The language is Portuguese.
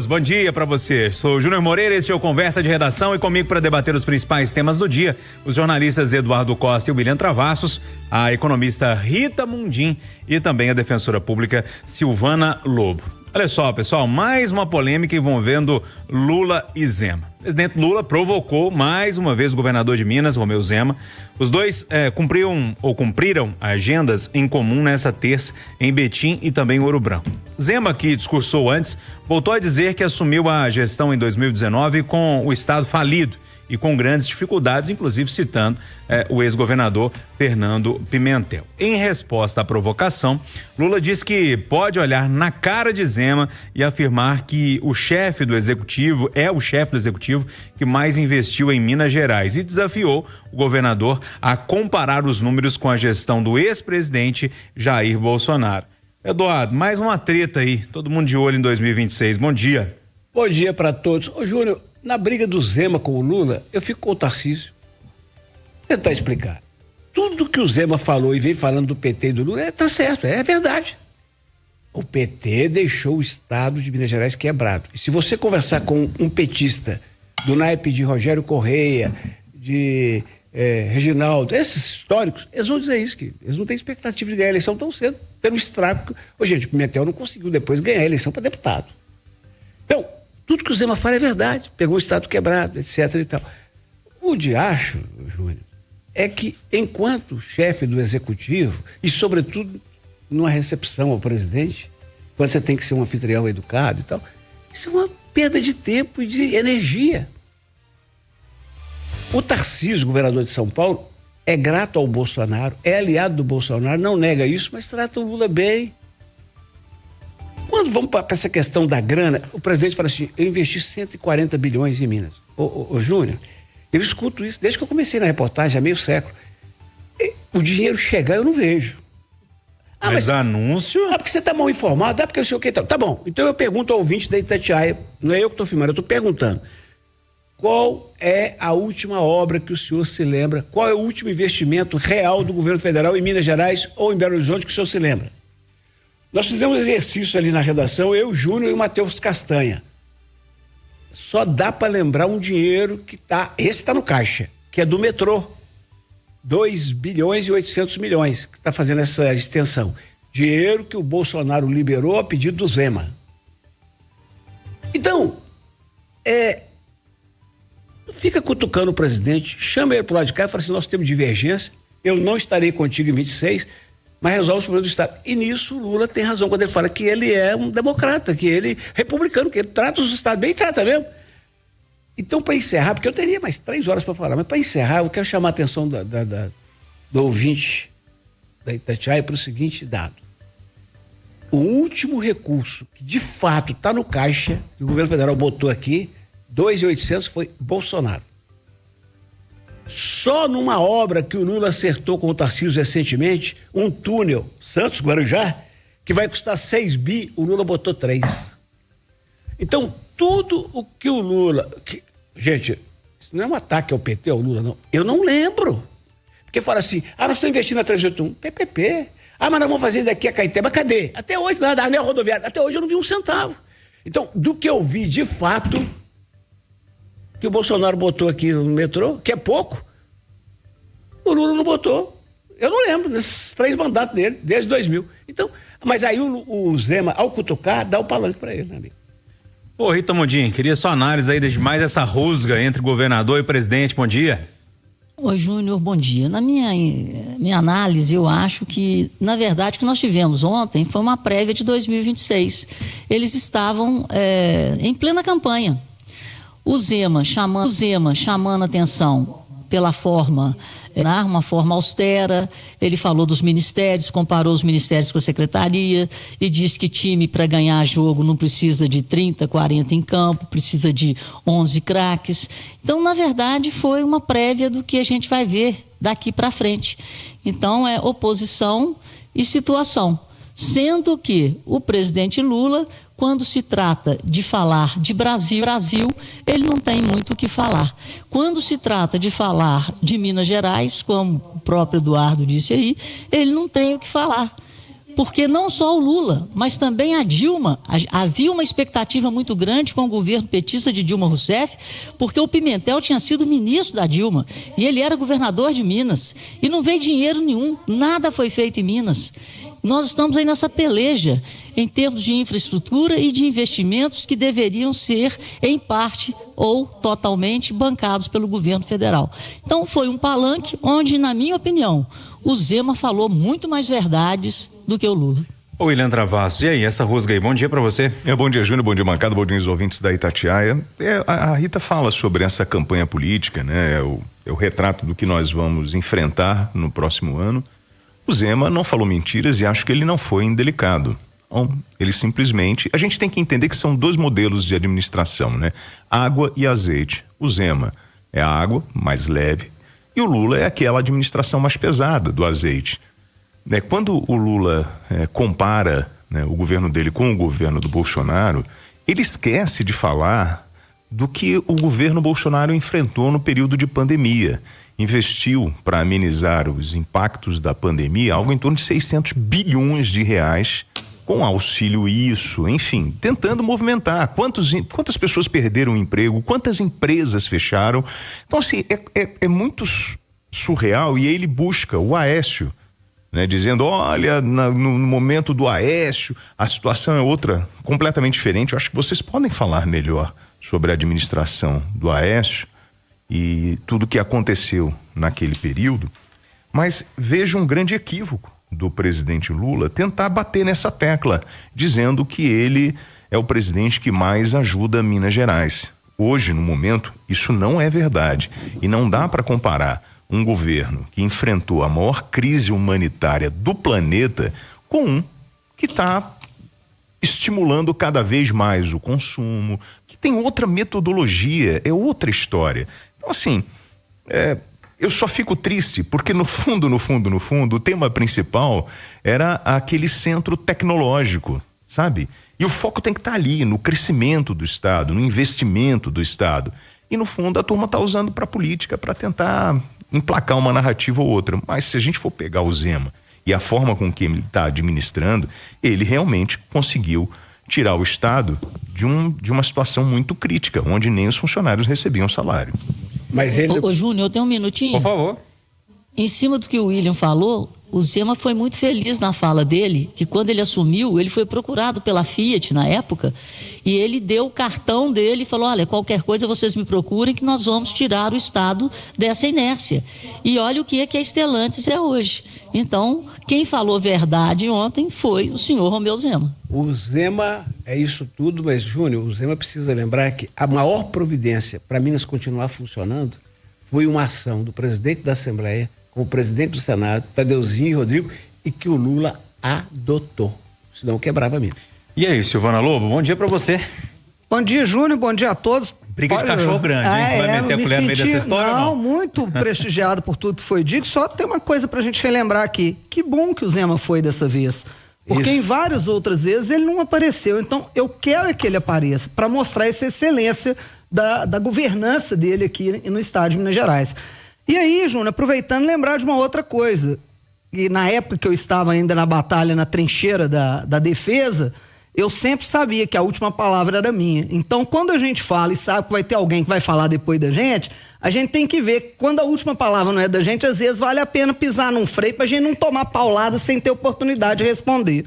Bom dia para você. Sou Júnior Moreira, esse é o Conversa de Redação e comigo para debater os principais temas do dia, os jornalistas Eduardo Costa e William Travassos, a economista Rita Mundim e também a defensora pública Silvana Lobo. Olha só, pessoal, mais uma polêmica envolvendo Lula e Zema. O presidente Lula provocou mais uma vez o governador de Minas, Romeu Zema. Os dois cumpriram agendas em comum nessa terça em Betim e também em Ouro Branco. Zema, que discursou antes, voltou a dizer que assumiu a gestão em 2019 com o estado falido e com grandes dificuldades, inclusive citando o ex-governador Fernando Pimentel. Em resposta à provocação, Lula disse que pode olhar na cara de Zema e afirmar que o chefe do executivo que mais investiu em Minas Gerais e desafiou o governador a comparar os números com a gestão do ex-presidente Jair Bolsonaro. Eduardo, mais uma treta aí, todo mundo de olho em 2026. Bom dia. Bom dia para todos. Ô Júnior, na briga do Zema com o Lula, eu fico com o Tarcísio. Vou tentar explicar. Tudo que o Zema falou e vem falando do PT e do Lula, tá certo, é verdade. O PT deixou o estado de Minas Gerais quebrado. E se você conversar com um petista do naipe de Rogério Correia, de Reginaldo, esses históricos, eles vão dizer isso, que eles não têm expectativa de ganhar a eleição tão cedo, pelo estrago. Gente, o Pimentel não conseguiu depois ganhar a eleição para deputado. Então, tudo que o Zema fala é verdade. Pegou o estado quebrado, etc. e tal. O diacho, Júnior, é que enquanto chefe do executivo, e sobretudo numa recepção ao presidente, quando você tem que ser um anfitrião educado e tal, isso é uma perda de tempo e de energia. O Tarcísio, governador de São Paulo, é grato ao Bolsonaro, é aliado do Bolsonaro, não nega isso, mas trata o Lula bem. Quando vamos para essa questão da grana, o presidente fala assim, eu investi 140 bilhões em Minas. Ô Júnior, eu escuto isso desde que eu comecei na reportagem, há meio século. O dinheiro chegar eu não vejo. Mas anúncio? Porque você está mal informado, porque eu sei o que. Tá bom, então eu pergunto ao ouvinte da Itatiaia, não é eu que estou filmando, eu estou perguntando. Qual é a última obra que o senhor se lembra? Qual é o último investimento real do governo federal em Minas Gerais ou em Belo Horizonte que o senhor se lembra? Nós fizemos exercício ali na redação, eu, Júnior e o Matheus Castanha. Só dá para lembrar um dinheiro que esse está no caixa, que é do metrô. 2 bilhões e 800 milhões, que está fazendo essa extensão. Dinheiro que o Bolsonaro liberou a pedido do Zema. Então, fica cutucando o presidente, chama ele pro lado de cá e fala assim, nós temos divergência, eu não estarei contigo em 26, mas resolve os problemas do Estado. E nisso o Lula tem razão quando ele fala que ele é um democrata, que ele é republicano, que ele trata os Estados bem e trata mesmo. Então, para encerrar, porque eu teria mais 3 horas para falar, mas para encerrar, eu quero chamar a atenção do ouvinte da Itatiaia para o seguinte dado. O último recurso que de fato está no caixa, que o governo federal botou aqui, 2.800 foi Bolsonaro. Só numa obra que o Lula acertou com o Tarcísio recentemente, um túnel Santos-Guarujá, que vai custar 6 bi, o Lula botou 3. Então, tudo o que o Lula... Gente, isso não é um ataque ao PT, ao Lula, não. Eu não lembro. Porque fala assim, nós estamos investindo na 381, PPP. Mas nós vamos fazer daqui a Caeteba, cadê? Até hoje, nada, anel rodoviário, até hoje eu não vi um centavo. Então, do que eu vi de fato... que o Bolsonaro botou aqui no metrô, que é pouco, o Lula não botou. Eu não lembro, nesses 3 mandatos dele, desde 2000. Então, mas aí o Zema, ao cutucar, dá o palanque para ele, né, amigo? Ô, Rita Mundim, queria sua análise aí de mais essa rusga entre governador e presidente. Bom dia. Oi, Júnior, bom dia. Na minha análise, eu acho que, na verdade, o que nós tivemos ontem foi uma prévia de 2026. Eles estavam em plena campanha. O Zema chamando atenção pela forma, uma forma austera. Ele falou dos ministérios, comparou os ministérios com a secretaria e disse que time para ganhar jogo não precisa de 30, 40 em campo, precisa de 11 craques. Então, na verdade, foi uma prévia do que a gente vai ver daqui para frente. Então, é oposição e situação. Sendo que o presidente Lula, quando se trata de falar de Brasil, ele não tem muito o que falar. Quando se trata de falar de Minas Gerais, como o próprio Eduardo disse aí, ele não tem o que falar. porque não só o Lula, mas também a Dilma, havia uma expectativa muito grande com o governo petista de Dilma Rousseff, porque o Pimentel tinha sido ministro da Dilma e ele era governador de Minas e não veio dinheiro nenhum, nada foi feito em Minas. Nós estamos aí nessa peleja em termos de infraestrutura e de investimentos que deveriam ser, em parte ou totalmente, bancados pelo governo federal. Então, foi um palanque onde, na minha opinião, o Zema falou muito mais verdades do que o Lula. Ô William Travassos, e aí, essa rusga aí, bom dia pra você. Bom dia, Júnior, bom dia, bancada, bom dia aos ouvintes da Itatiaia. A Rita fala sobre essa campanha política, né? É o retrato do que nós vamos enfrentar no próximo ano. O Zema não falou mentiras e acho que ele não foi indelicado. Ele simplesmente... A gente tem que entender que são dois modelos de administração, né? Água e azeite. O Zema é a água, mais leve, e o Lula é aquela administração mais pesada do azeite. Quando o Lula compara, né, o governo dele com o governo do Bolsonaro, ele esquece de falar do que o governo Bolsonaro enfrentou no período de pandemia. Investiu para amenizar os impactos da pandemia algo em torno de 600 bilhões de reais com auxílio enfim, tentando movimentar. Quantas pessoas perderam o emprego, quantas empresas fecharam. Então, assim, é muito surreal, e aí ele busca o Aécio, né, dizendo, olha, no momento do Aécio, a situação é outra, completamente diferente. Eu acho que vocês podem falar melhor sobre a administração do Aécio e tudo que aconteceu naquele período, mas vejo um grande equívoco do presidente Lula tentar bater nessa tecla, dizendo que ele é o presidente que mais ajuda Minas Gerais. Hoje, no momento, isso não é verdade, e não dá para comparar um governo que enfrentou a maior crise humanitária do planeta com um que está estimulando cada vez mais o consumo, que tem outra metodologia, é outra história. Então, assim, eu só fico triste porque no fundo, o tema principal era aquele centro tecnológico, sabe? E o foco tem que estar ali, no crescimento do Estado, no investimento do Estado. E no fundo a turma está usando para política, para tentar emplacar uma narrativa ou outra. Mas se a gente for pegar o Zema e a forma com que ele está administrando, ele realmente conseguiu tirar o Estado de uma situação muito crítica, onde nem os funcionários recebiam salário. Mas ele... Ô Júnior, eu tenho um minutinho. Por favor. Em cima do que o William falou, o Zema foi muito feliz na fala dele, que quando ele assumiu, ele foi procurado pela Fiat na época, e ele deu o cartão dele e falou, olha, qualquer coisa vocês me procurem que nós vamos tirar o Estado dessa inércia. E olha o que a Stellantis é hoje. Então, quem falou verdade ontem foi o senhor Romeu Zema. O Zema é isso tudo, mas, Júnior, o Zema precisa lembrar que a maior providência para Minas continuar funcionando foi uma ação do presidente da Assembleia com o presidente do Senado, Tadeuzinho e Rodrigo, e que o Lula adotou. Senão quebrava Minas. E aí, Silvana Lobo, bom dia pra você. Bom dia, Júnior, bom dia a todos. Briga de cachorro grande, hein? Você vai meter a colher no meio dessa história ou não? Muito prestigiado por tudo que foi dito. Só tem uma coisa pra gente relembrar aqui. Que bom que o Zema foi dessa vez. Porque em várias outras vezes ele não apareceu. Então, eu quero que ele apareça para mostrar essa excelência da governança dele aqui no estado de Minas Gerais. E aí, Júnior, aproveitando, lembrar de uma outra coisa. E na época que eu estava ainda na batalha, na trincheira da defesa, eu sempre sabia que a última palavra era minha. Então, quando a gente fala e sabe que vai ter alguém que vai falar depois da gente, a gente tem que ver que quando a última palavra não é da gente, às vezes vale a pena pisar num freio pra gente não tomar paulada sem ter oportunidade de responder.